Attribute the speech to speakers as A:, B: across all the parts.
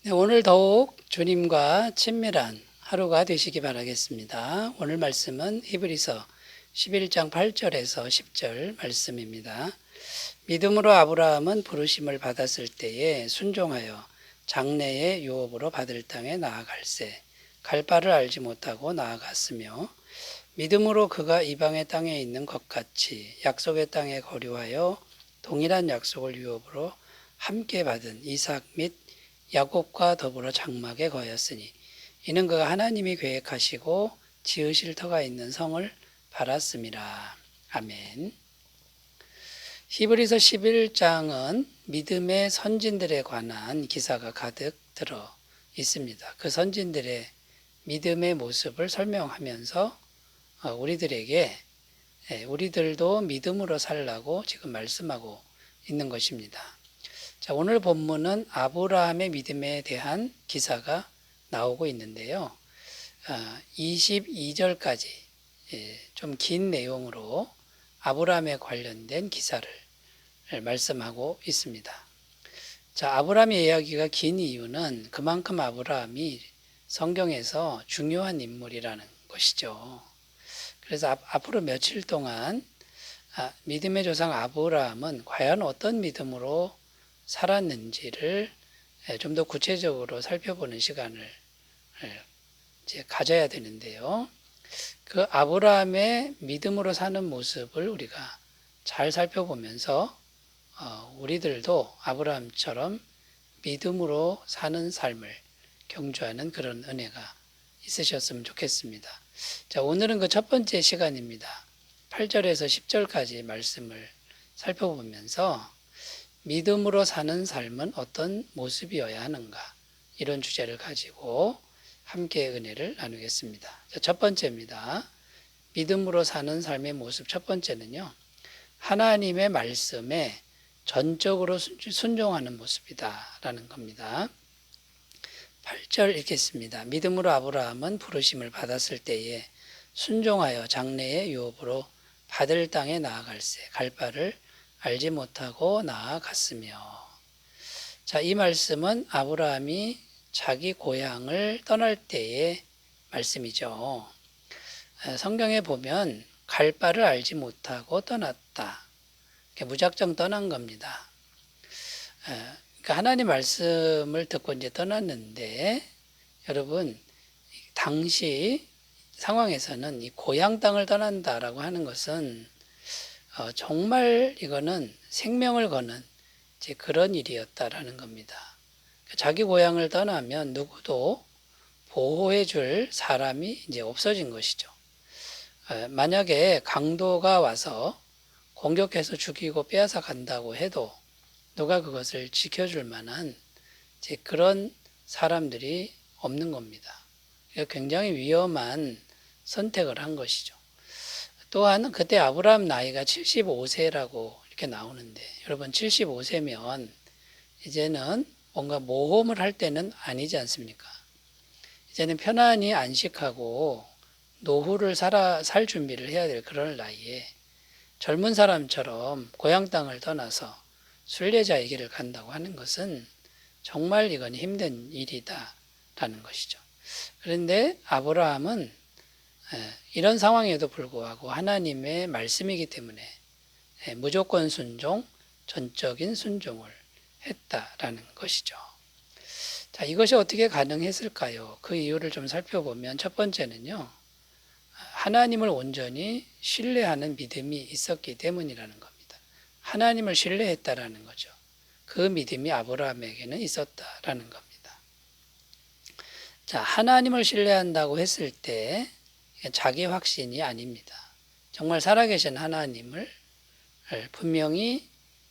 A: 네, 오늘 더욱 주님과 친밀한 하루가 되시기 바라겠습니다. 오늘 말씀은 히브리서 11장 8절에서 10절 말씀입니다. 믿음으로 아브라함은 부르심을 받았을 때에 순종하여 장래의 유업으로 받을 땅에 나아갈새 갈 바를 알지 못하고 나아갔으며 믿음으로 그가 이방의 땅에 있는 것 같이 약속의 땅에 거류하여 동일한 약속을 유업으로 함께 받은 이삭 및 야곱과 더불어 장막에 거하였으니 이는 그가 하나님이 계획하시고 지으실 터가 있는 성을 바랐음이라. 아멘. 히브리서 11장은 믿음의 선진들에 관한 기사가 가득 들어 있습니다. 그 선진들의 믿음의 모습을 설명하면서 우리들도 믿음으로 살라고 지금 말씀하고 있는 것입니다. 자, 오늘 본문은 아브라함의 믿음에 대한 기사가 나오고 있는데요. 22절까지 좀 긴 내용으로 아브라함에 관련된 기사를 말씀하고 있습니다. 자, 아브라함의 이야기가 긴 이유는 그만큼 아브라함이 성경에서 중요한 인물이라는 것이죠. 그래서 앞으로 며칠 동안 믿음의 조상 아브라함은 과연 어떤 믿음으로 살았는지를 좀 더 구체적으로 살펴보는 시간을 이제 가져야 되는데요. 그 아브라함의 믿음으로 사는 모습을 우리가 잘 살펴보면서 우리들도 아브라함처럼 믿음으로 사는 삶을 경주하는 그런 은혜가 있으셨으면 좋겠습니다. 자, 오늘은 그 첫 번째 시간입니다. 8절에서 10절까지 말씀을 살펴보면서 믿음으로 사는 삶은 어떤 모습이어야 하는가, 이런 주제를 가지고 함께 은혜를 나누겠습니다. 자, 첫 번째입니다. 믿음으로 사는 삶의 모습 첫 번째는요, 하나님의 말씀에 전적으로 순종하는 모습이다 라는 겁니다. 8절 읽겠습니다. 믿음으로 아브라함은 부르심을 받았을 때에 순종하여 장래의 유업으로 받을 땅에 나아갈새 갈 바를 알지 못하고 나아갔으며. 자, 이 말씀은 아브라함이 자기 고향을 떠날 때의 말씀이죠. 성경에 보면 갈 바를 알지 못하고 떠났다, 무작정 떠난 겁니다. 그러니까 하나님 말씀을 듣고 이제 떠났는데, 여러분, 당시 상황에서는 이 고향 땅을 떠난다라고 하는 것은 정말 이거는 생명을 거는 이제 그런 일이었다라는 겁니다. 자기 고향을 떠나면 누구도 보호해 줄 사람이 이제 없어진 것이죠. 만약에 강도가 와서 공격해서 죽이고 빼앗아 간다고 해도 누가 그것을 지켜줄 만한 이제 그런 사람들이 없는 겁니다. 굉장히 위험한 선택을 한 것이죠. 또한 그때 아브라함 나이가 75세라고 이렇게 나오는데, 여러분 75세면 이제는 뭔가 모험을 할 때는 아니지 않습니까? 이제는 편안히 안식하고 노후를 살 준비를 해야 될 그런 나이에 젊은 사람처럼 고향 땅을 떠나서 순례자의 길을 간다고 하는 것은 정말 이건 힘든 일이다라는 것이죠. 그런데 아브라함은 이런 상황에도 불구하고 하나님의 말씀이기 때문에 무조건 순종, 전적인 순종을 했다라는 것이죠. 자, 이것이 어떻게 가능했을까요? 그 이유를 좀 살펴보면 첫 번째는요, 하나님을 온전히 신뢰하는 믿음이 있었기 때문이라는 겁니다. 하나님을 신뢰했다라는 거죠. 그 믿음이 아브라함에게는 있었다라는 겁니다. 자, 하나님을 신뢰한다고 했을 때 자기 확신이 아닙니다. 정말 살아계신 하나님을 분명히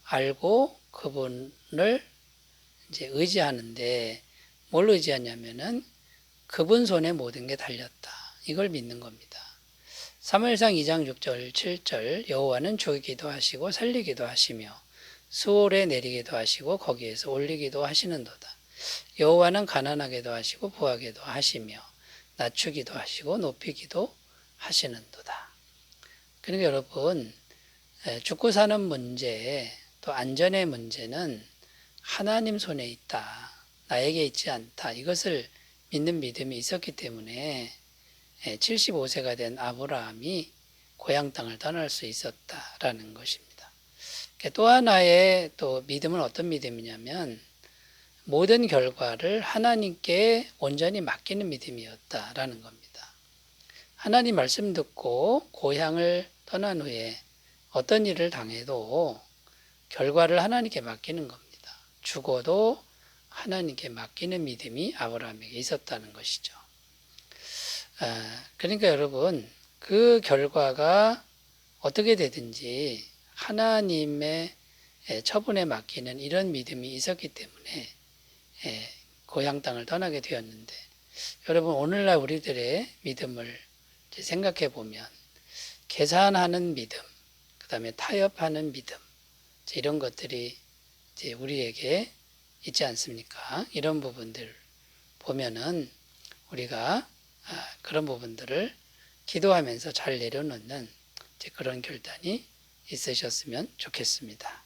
A: 알고 그분을 이제 의지하는데, 뭘 의지하냐면은 그분 손에 모든 게 달렸다, 이걸 믿는 겁니다. 사무엘상 2장 6절 7절 여호와는 죽이기도 하시고 살리기도 하시며 수월에 내리기도 하시고 거기에서 올리기도 하시는도다. 여호와는 가난하게도 하시고 부하게도 하시며 낮추기도 하시고 높이기도 하시는도다. 그러니까 여러분, 죽고 사는 문제, 또 안전의 문제는 하나님 손에 있다. 나에게 있지 않다. 이것을 믿는 믿음이 있었기 때문에 75세가 된 아브라함이 고향 땅을 떠날 수 있었다라는 것입니다. 또 하나의 또 믿음은 어떤 믿음이냐면 모든 결과를 하나님께 온전히 맡기는 믿음이었다라는 겁니다. 하나님 말씀 듣고 고향을 떠난 후에 어떤 일을 당해도 결과를 하나님께 맡기는 겁니다. 죽어도 하나님께 맡기는 믿음이 아브라함에게 있었다는 것이죠. 그러니까 여러분, 그 결과가 어떻게 되든지 하나님의 처분에 맡기는 이런 믿음이 있었기 때문에 고향 땅을 떠나게 되었는데, 여러분 오늘날 우리들의 믿음을 생각해 보면 계산하는 믿음, 그 다음에 타협하는 믿음, 이런 것들이 이제 우리에게 있지 않습니까? 이런 부분들 보면은 우리가 그런 부분들을 기도하면서 잘 내려놓는 그런 결단이 있으셨으면 좋겠습니다.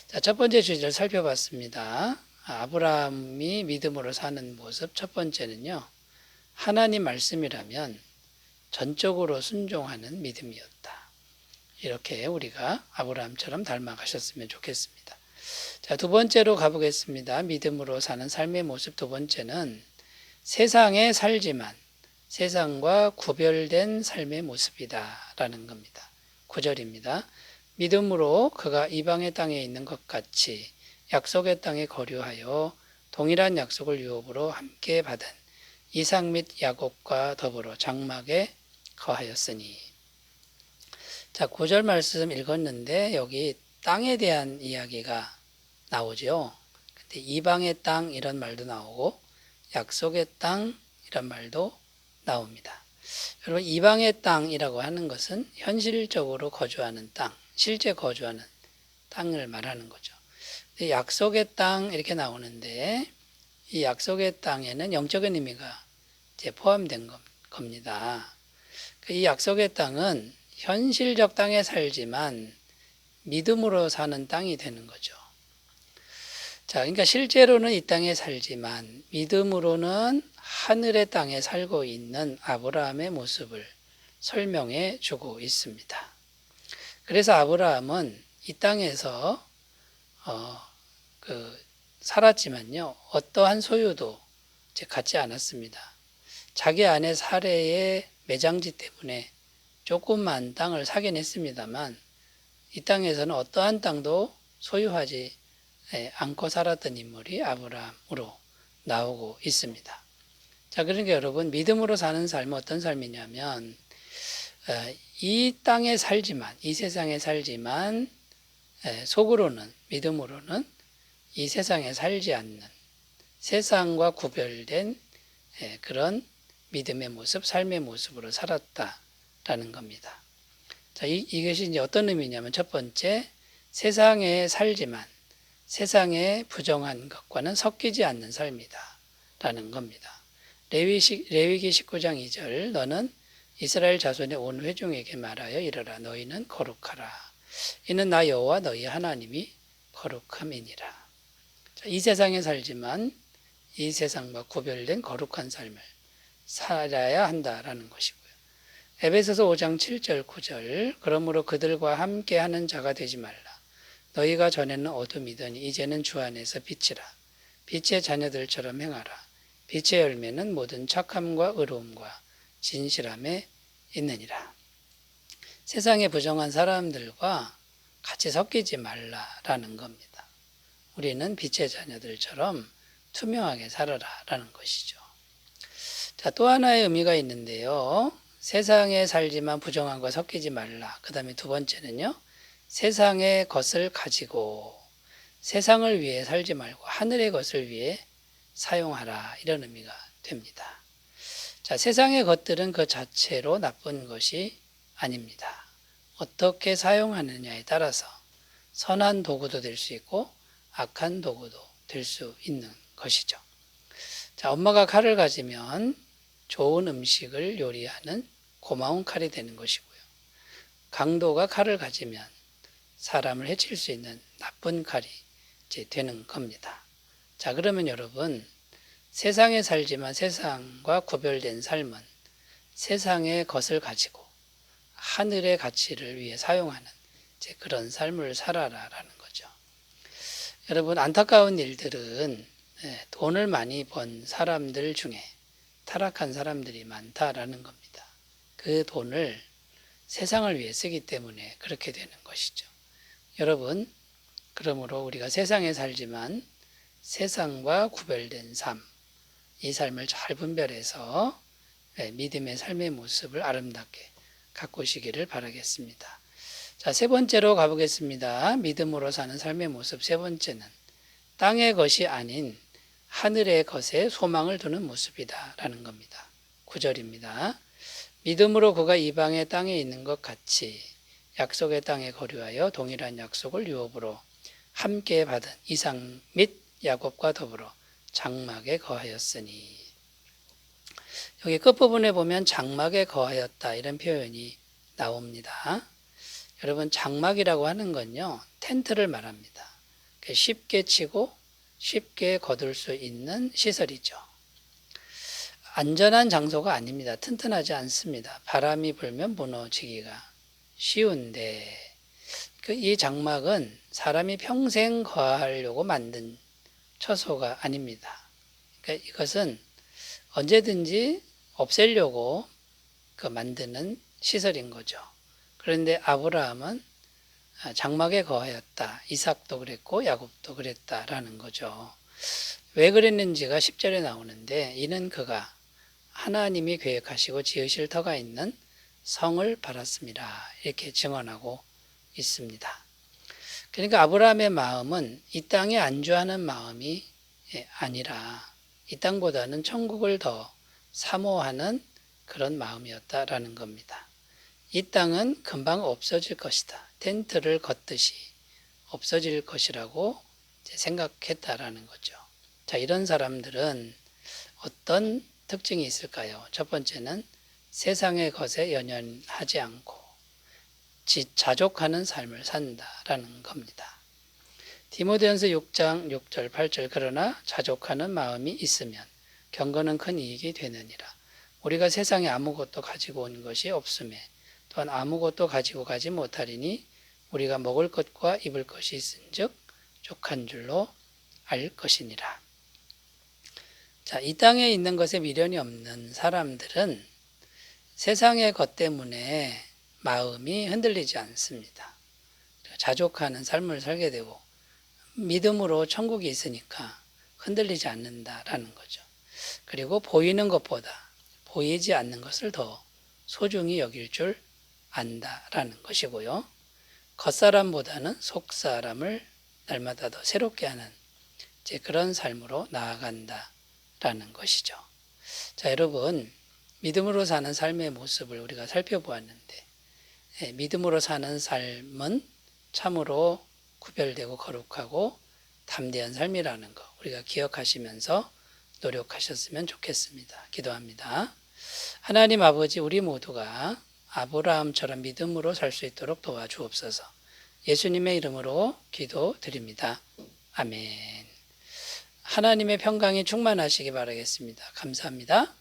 A: 자, 첫 번째 주제를 살펴봤습니다. 아브라함이 믿음으로 사는 모습. 첫 번째는요, 하나님 말씀이라면 전적으로 순종하는 믿음이었다. 이렇게 우리가 아브라함처럼 닮아가셨으면 좋겠습니다. 자, 두 번째로 가보겠습니다. 믿음으로 사는 삶의 모습. 두 번째는 세상에 살지만 세상과 구별된 삶의 모습이다 라는 겁니다. 9절입니다. 믿음으로 그가 이방의 땅에 있는 것 같이 약속의 땅에 거류하여 동일한 약속을 유업으로 함께 받은 이삭 및 야곱과 더불어 장막에 거하였으니. 자, 9절 말씀 읽었는데 여기 땅에 대한 이야기가 나오죠. 근데 이방의 땅 이런 말도 나오고 약속의 땅 이런 말도 나옵니다. 여러분, 이방의 땅이라고 하는 것은 현실적으로 거주하는 땅, 실제 거주하는 땅을 말하는 거죠. 약속의 땅 이렇게 나오는데 이 약속의 땅에는 영적인 의미가 이제 포함된 겁니다. 이 약속의 땅은 현실적 땅에 살지만 믿음으로 사는 땅이 되는 거죠. 자, 그러니까 실제로는 이 땅에 살지만 믿음으로는 하늘의 땅에 살고 있는 아브라함의 모습을 설명해 주고 있습니다. 그래서 아브라함은 이 땅에서 살았지만요, 어떠한 소유도 갖지 않았습니다. 자기 아내 사레의 매장지 때문에 조그만 땅을 사긴 했습니다만 이 땅에서는 어떠한 땅도 소유하지 않고 살았던 인물이 아브라함으로 나오고 있습니다. 자, 그러니까 여러분, 믿음으로 사는 삶은 어떤 삶이냐면 이 땅에 살지만, 이 세상에 살지만 속으로는, 믿음으로는 이 세상에 살지 않는 세상과 구별된 그런 믿음의 모습, 삶의 모습으로 살았다라는 겁니다. 자, 이것이 이제 어떤 의미냐면 첫 번째, 세상에 살지만 세상의 부정한 것과는 섞이지 않는 삶이다 라는 겁니다. 레위기 19장 2절, 너는 이스라엘 자손의 온 회중에게 말하여 이르라. 너희는 거룩하라. 이는 나 여호와 너희 하나님이 거룩함이니라. 자, 이 세상에 살지만 이 세상과 구별된 거룩한 삶을 살아야 한다라는 것이고요. 에베소서 5장 7절 9절, 그러므로 그들과 함께 하는 자가 되지 말라. 너희가 전에는 어둠이더니 이제는 주 안에서 빛이라. 빛의 자녀들처럼 행하라. 빛의 열매는 모든 착함과 의로움과 진실함에 있느니라. 세상에 부정한 사람들과 같이 섞이지 말라라는 겁니다. 우리는 빛의 자녀들처럼 투명하게 살아라라는 것이죠. 자, 또 하나의 의미가 있는데요. 세상에 살지만 부정한과 섞이지 말라. 그 다음에 두 번째는요, 세상의 것을 가지고 세상을 위해 살지 말고 하늘의 것을 위해 사용하라. 이런 의미가 됩니다. 자, 세상의 것들은 그 자체로 나쁜 것이 아닙니다. 어떻게 사용하느냐에 따라서 선한 도구도 될 수 있고 악한 도구도 될 수 있는 것이죠. 자, 엄마가 칼을 가지면 좋은 음식을 요리하는 고마운 칼이 되는 것이고요. 강도가 칼을 가지면 사람을 해칠 수 있는 나쁜 칼이 이제 되는 겁니다. 자, 그러면 여러분, 세상에 살지만 세상과 구별된 삶은 세상의 것을 가지고 하늘의 가치를 위해 사용하는 이제 그런 삶을 살아라라는 거죠. 여러분, 안타까운 일들은 돈을 많이 번 사람들 중에 타락한 사람들이 많다라는 겁니다. 그 돈을 세상을 위해 쓰기 때문에 그렇게 되는 것이죠. 여러분, 그러므로 우리가 세상에 살지만 세상과 구별된 삶, 이 삶을 잘 분별해서 믿음의 삶의 모습을 아름답게 가꾸시기를 바라겠습니다. 자, 세 번째로 가보겠습니다. 믿음으로 사는 삶의 모습 세 번째는 땅의 것이 아닌 하늘의 것에 소망을 두는 모습이다라는 겁니다. 9절입니다. 믿음으로 그가 이방의 땅에 있는 것 같이 약속의 땅에 거류하여 동일한 약속을 유업으로 함께 받은 이삭 및 야곱과 더불어 장막에 거하였으니. 여기 끝부분에 보면 장막에 거하였다 이런 표현이 나옵니다. 여러분, 장막이라고 하는 건요, 텐트를 말합니다. 쉽게 치고 쉽게 거둘 수 있는 시설이죠. 안전한 장소가 아닙니다. 튼튼하지 않습니다. 바람이 불면 무너지기가 쉬운데 이 장막은 사람이 평생 거하려고 만든 처소가 아닙니다. 그러니까 이것은 언제든지 없애려고 만드는 시설인 거죠. 그런데 아브라함은 장막에 거하였다. 이삭도 그랬고 야곱도 그랬다라는 거죠. 왜 그랬는지가 10절에 나오는데 이는 그가 하나님이 계획하시고 지으실 터가 있는 성을 바랐습니다. 이렇게 증언하고 있습니다. 그러니까 아브라함의 마음은 이 땅에 안주하는 마음이 아니라 이 땅보다는 천국을 더 사모하는 그런 마음이었다라는 겁니다. 이 땅은 금방 없어질 것이다. 텐트를 걷듯이 없어질 것이라고 생각했다라는 거죠. 자, 이런 사람들은 어떤 특징이 있을까요? 첫 번째는 세상의 것에 연연하지 않고 자족하는 삶을 산다라는 겁니다. 디모데전서 6장 6절 8절 그러나 자족하는 마음이 있으면 경건은 큰 이익이 되느니라. 우리가 세상에 아무것도 가지고 온 것이 없음에 또한 아무것도 가지고 가지 못하리니 우리가 먹을 것과 입을 것이 있은즉 족한 줄로 알 것이니라. 자, 이 땅에 있는 것에 미련이 없는 사람들은 세상의 것 때문에 마음이 흔들리지 않습니다. 자족하는 삶을 살게 되고 믿음으로 천국이 있으니까 흔들리지 않는다라는 거죠. 그리고 보이는 것보다 보이지 않는 것을 더 소중히 여길 줄 안다라는 것이고요. 겉사람보다는 속사람을 날마다 더 새롭게 하는 이제 그런 삶으로 나아간다라는 것이죠. 자, 여러분, 믿음으로 사는 삶의 모습을 우리가 살펴보았는데 믿음으로 사는 삶은 참으로 구별되고 거룩하고 담대한 삶이라는 거 우리가 기억하시면서 노력하셨으면 좋겠습니다. 기도합니다. 하나님 아버지, 우리 모두가 아브라함처럼 믿음으로 살 수 있도록 도와주옵소서. 예수님의 이름으로 기도드립니다. 아멘. 하나님의 평강이 충만하시기 바라겠습니다. 감사합니다.